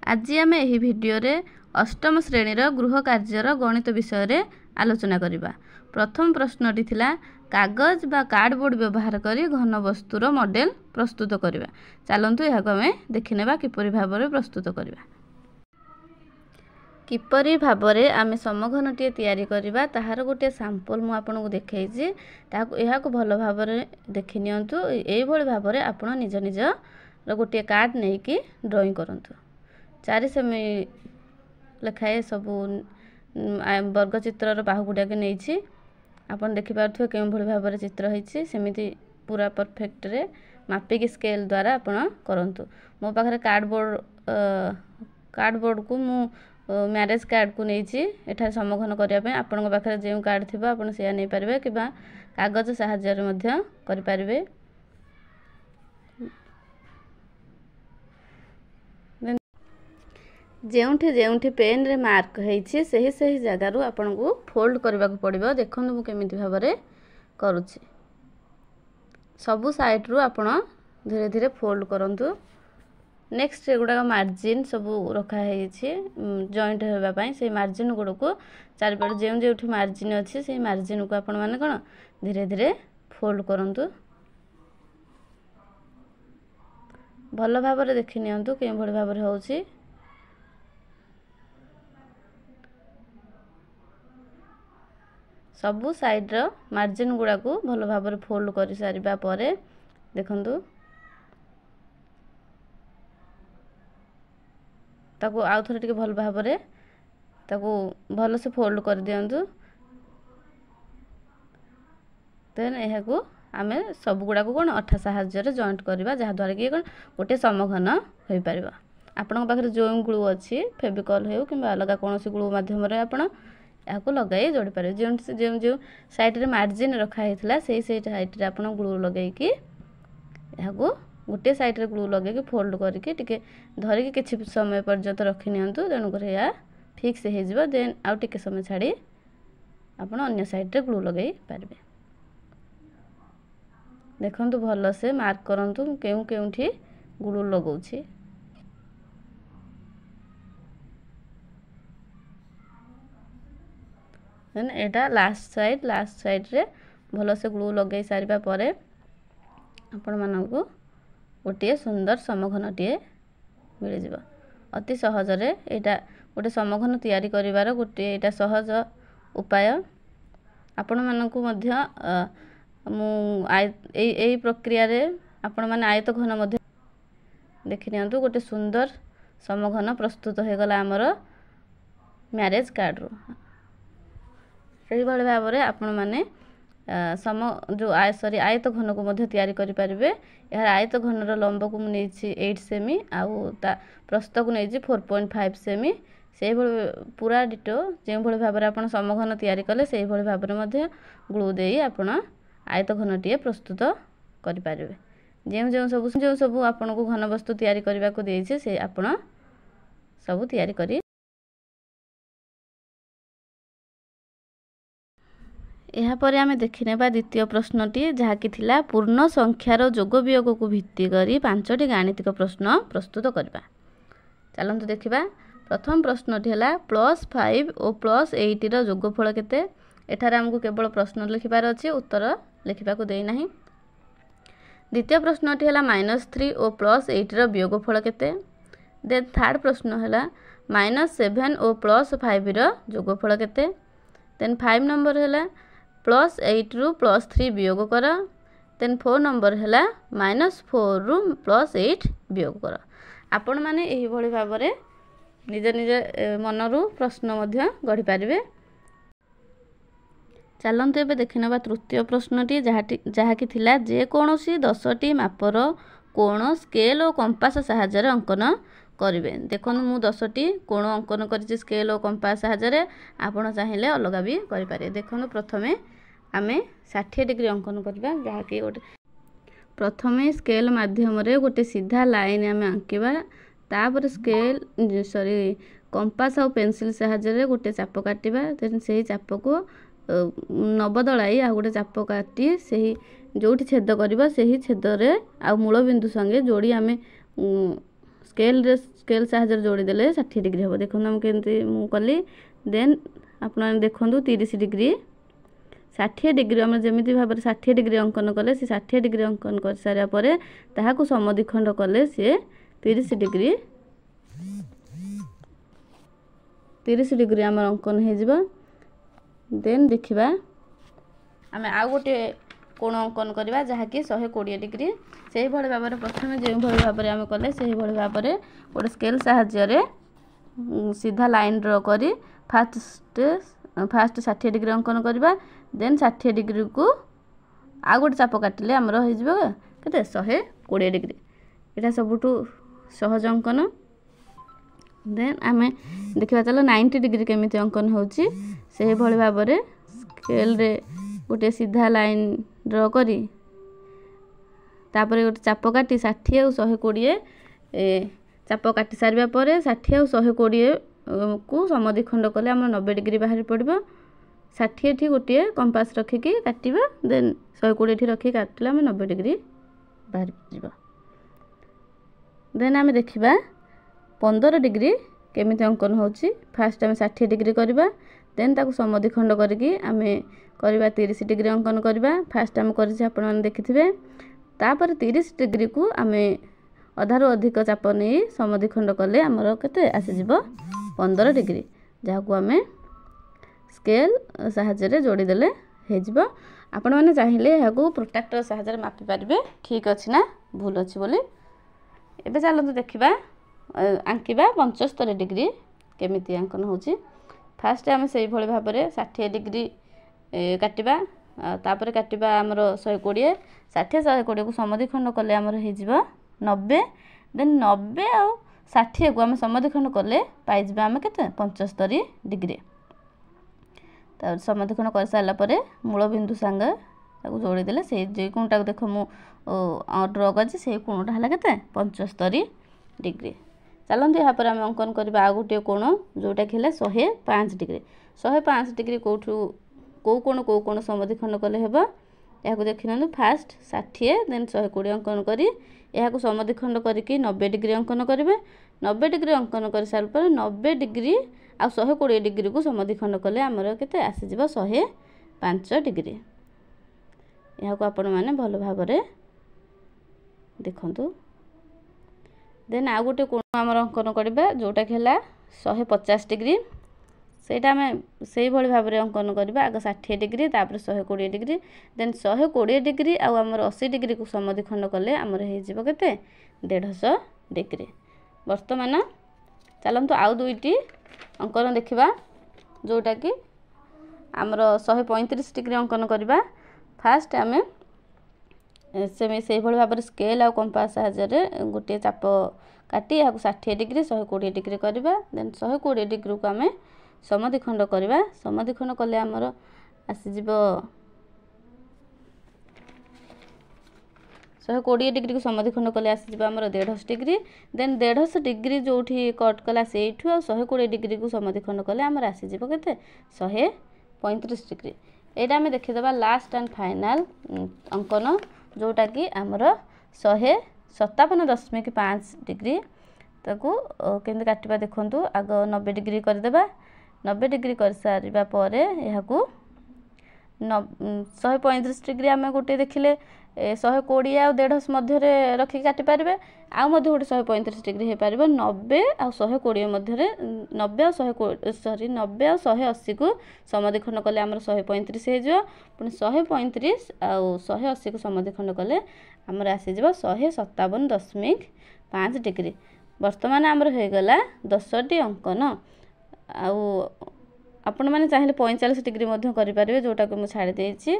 आज आम यही भिडियो अष्टम श्रेणीर गृह कार्यर गणित विषय आलोचना करवा। प्रथम प्रश्नटी थिला कागज बा कार्डबोर्ड व्यवहार करी घन वस्तुर मॉडल प्रस्तुत करवा। चलतु यह आम देखने किपरि भाव प्रस्तुत करवा। किपरि भाव आम समघनटे तैयारी करवा ताहार गोटे सैंपल मु आपनको देखैछि। यह भल भाव देखि नियंतु। एई भली भाव आपण निज निज गोटे कार्ड नहीं कि ड्राइंग करंतु। 4 सेमी लेखाए सबू वर्ग चित्रर बाहु गुड़ाक नहीं आपन देखि पारथुवे केउ भली भाव चित्र होइछि। सेमिति पूरा परफेक्ट रे मापिक स्केल द्वारा आपण करंतु। मो पाखरे कार्डबोर्ड को मु मैरेज कार्ड को नहीं एठार समघन करने आपण पाखे जो कार्ड थी आप नहीं पारे कि कागज साहाय्य मध्य करि पारिबे। जेउठी जेउठी पेन रे मार्क होइछि सही सही जगह रु आपन को फोल्ड करबा को पड़िबो। देखंतु मु केमिति भाव रे करूछि। सबु साइड रु आपन धीरे धीरे फोल्ड करंतु। नेक्स्ट एगुड़ा मार्जिन सब रखा है जॉइंट होगा से मार्जिन गुड़ को चारिपट जो जो मार्जिन अच्छी से मार्जिन को आपण मैंने कौन धीरे धीरे फोल्ड करंतु। भल भाव देखि नियंतु के भली भाव होउछि। सबु साइड रो मार्जिन गुड़ा को भल भाव फोल्ड कर सारिबा परे देखंतु ताको आउ थोड़े टिके भल भाव ताको भल से फोल्ड कर दियंतु। देन यह को आमे सब गुड़ा को कोन अठा साहाय्य जॉइंट करबा जहा द्वारा कि कोन गोटे समघन होई परबा। आपन पाखरे जो ग्लू अछि फेविकॉल हेउ किबा अलगा कोनोसी ग्लू माध्यम रे आपन या को लगाई जोड़ी पारे। जो जो साइड रे मार्जिन रखा हेतला सेही साइड रे आपन ग्लू लगाई कि या को गोटे साइड रे ग्लू लगे फोल्ड करके टिके धरिकी किछि समय पर्यंत रखि नियंतु। तेणु कर या फिक्स हो जिवो। देन आउ टिके समय छाड़ी आपण अन्य साइड रे ग्लू लगाई पारबे। देखंतु भल से मार्क करंतु केउ केउठी ग्लू लगाउछि। देन एटा लास्ट साइड रे भल से ग्लू लगाई सारिबा परे आपण मानकु गोटे सुंदर समघनटे मिल जाव। अति सहज रे एटा गोटे समघन तैयारी करिवार गोटे एटा सहज उपाय। आपण मानकु मध्य मु एई प्रक्रिया रे आपण माने आयत घन मध्य देखि नियंतु। गोटे सुंदर समघन प्रस्तुत हो गला हमर मैरेज कार्ड रो। एई भली भाव रे आपण माने जो आयत घन को मध्य तैयारी करि परिबे। यार आयत घन रो लंब को नै 8 सेमी आउ ता प्रस्थ को नै 4.5 सेमी। से पूरा डिटो जे भली भाव रे आपण समघन तैयारी कले से भली भाव रे मध्य ग्लू देई आपण आयत घनटिए प्रस्तुत करि परिबे। जे सब आपण को घन वस्तु तैयारी करबा को देइछे से आपण सब तैयारी करी। यापर आम देखने द्वितीय प्रश्नटी जहाँकि थिला पूर्ण संख्यार जोग वियोग को भित्ति करी 5टी गाणितिक प्रश्न प्रस्तुत करवा। चलतु देखा। प्रथम प्रश्नटी है +5 और +8 रो जोगफल केते। एठार आमको केवल प्रश्न लिखिबार अछि उत्तर लिखिबा को देई नाही। द्वितीय प्रश्नटी है -3 और +8 रो वियोगफल केते। देन थर्ड प्रश्न है -7 और +5 रो जोगफल केते। देन 5 नंबर है +8 रु +3 वियोग कर। देन 4 नंबर है -4 रु +8 वियोग कर। आपण माने एही भली भाव रे निज निज मनरु प्रश्न मध्य गढ़ी पारिबे। चलंतु एबे देखिनबा तृतीय प्रश्नटी जहाँकि थिला जे कोनोसी 10टी मापर कोण स्केल और कंपास साहाय्य अंकन करिवे। देखो मु 10टी कोण अंकन करिछि स्केल और कंपास साहाय्य। आपण चाहिले अलगा भी करि पारे। देखो प्रथमे आमे 60 डिग्री अंकन करबा जहाँकि गोटे प्रथमे स्केल माध्यम रे गोटे सीधा लाइन आमे आंकिबा। तापर स्केल कंपास और पेंसिल साहाय्य रे गोटे चाप काटिबा। देन सेही चाप को न बदलाई आ गोटे चाप काटी सेही जोठी छेद करबा सेही छेद रे आ मूल बिंदु संगे जोड़ी आमे स्केल साहाଯ୍य जोड़ीदेले 60 डिग्री हम देखो केमती मु कली देन आप देखु 30 डिग्री 60 डिग्री आम जमी भाव में 60 डिग्री अंकन कले सी 60 डिग्री अंकन कर सारा पर ताहाकु समद्विखंड कले सी 30 डिग्री आम अंकन हो देन देखा आम आउ गोटे कोण अंकन करवा जहाँकि 120 डिग्री से भाई भाव में प्रथम जो भाव में आम कले से भाई भाव में गोटे स्केल साहाय्य सीधा लाइन ड्र करी फास्ट 60 डिग्री अंकन करवा देन 60 डिग्री को आ गोटे चाप काटिले आमर हो के 120 डिग्री यहाँ सबुठ सहज अंकन देन आम देखा चलो 90 डिग्री केमी अंकन होची से भाई भाव में स्केल रे गोटे सीधा लाइन ड्र करी तापर गोटे चाप काटी 60 और 120 चाप काटी सारिबा परे 60 और 120 को समद्विखंड कले आम 90 डिग्री बाहर पड़ो 60 ठी गोटे कंपास रखिकी काटिबा देन 120 ठी रखिकी काटिले आम 90 डिग्री बाहर पड़ो देन आम देखिबा 15 डिग्री केमिति अंकन होची फास्ट आम 60 डिग्री करबा देन ताकू समद्विखंड करके आम करबा 30 डिग्री अंकन करबा फास्ट आम करछि आपण माने देखिथिबे तापर 30 डिग्री को आम अधारू अधिक चाप नहीं समद्विखंड कले आमर केते आसी जिवो 15 डिग्री जहाँ को आम स्केल साहाय्य जोड़ी देले हे जिवो आपण माने चाहिए यहाँ प्रोट्राक्टर साहाय्य मापी पारिबे ठीक अछि ना भूल अछि बोली एबे चलतु देखिबा आंकिबा 75 डिग्री केमिति अंकन होची फास्ट आम से भाई भाव में 60 डिग्री काटिबा तापर काटिबा आमर 120 60 120 को समद्विखंड कले आमर हो 90 देन 90 आ 60 को आम समद्विखंड कले पाई आम के 75 डिग्री तापर समद्विखंड कर सारा पर मूल बिंदु सांगे जोड़ी देले से जे कोणटा देख मु ड्र करछि से कोणटा हला के 75 डिग्री चलते यहाँ पर आम अंकन करवा आ गोटे कोण जोटा कि 105 डिग्री 105 डिग्री कौठू कौ कोण समद्विखंड कले हेब यहाँ देखि ना फास्ट 60 देन 120 अंकन करी यहाँ समद्विखंड करके 90 डिग्री अंकन करेंगे 90 डिग्री अंकन कर सारा पर 90 डिग्री आ 120 डिग्री को समद्विखंड कले आमर केते आसीज 105 डिग्री यहाँ आपण मैंने भल भाव देखु देन आ गोटे कोण आमर अंकन करवा जोटा कि 150 डिग्री सेटा आम से भाई भाव में अंकन करवा आग 60 डिग्री तापर 120 डिग्री देन 120 डिग्री आमर 80 डिग्री को समद्विखंड कले आमर हो केते 150 डिग्री वर्तमान चलतु आउ दुईटी अंकन देखा जोटा कि आमर 135 डिग्री अंकन करवा फास्ट आम से भाई भाव में स्केल आ कंपास साहाय्य गोटे चाप काटी यहाँ 60 डिग्री 120 डिग्री करवा देन 120 डिग्री को आम समद्विखंड करवा समद्विखंड कले आमर आसीज 120 डिग्री को समद्विखंड कले आसीज आमर 150 डिग्री देन 150 डिग्री जो कट कला से 120 डिग्री को समद्विखंड कले आमर आसीज के 135 डिग्री यहाँ आम देखीदे लास्ट एंड फाइनाल अंकन जोटा कि आमर 157.5 डिग्री ताकू केमती काटिबा देखंतु आग 90 डिग्री करदेबा 90 डिग्री कर सारिबा परे यहाँ 135 डिग्री आम गोटे देखिले 120 आ 150 मध्य रखिक काटि पारे आउ गोटे 135 डिग्री हो पार 90 आ 120 मध्य 90 आ 180 को समद्विखंड कले आमर 135 हो पुणी 135 आ 180 को समद्विखंड कले आमर आसीज 157.5 डिग्री वर्तमान आमर हो गला 10टी अंकन आउ आपण मैंने चाहिए 45 डिग्री करें जोटा को मुझे छाड़ी देछि।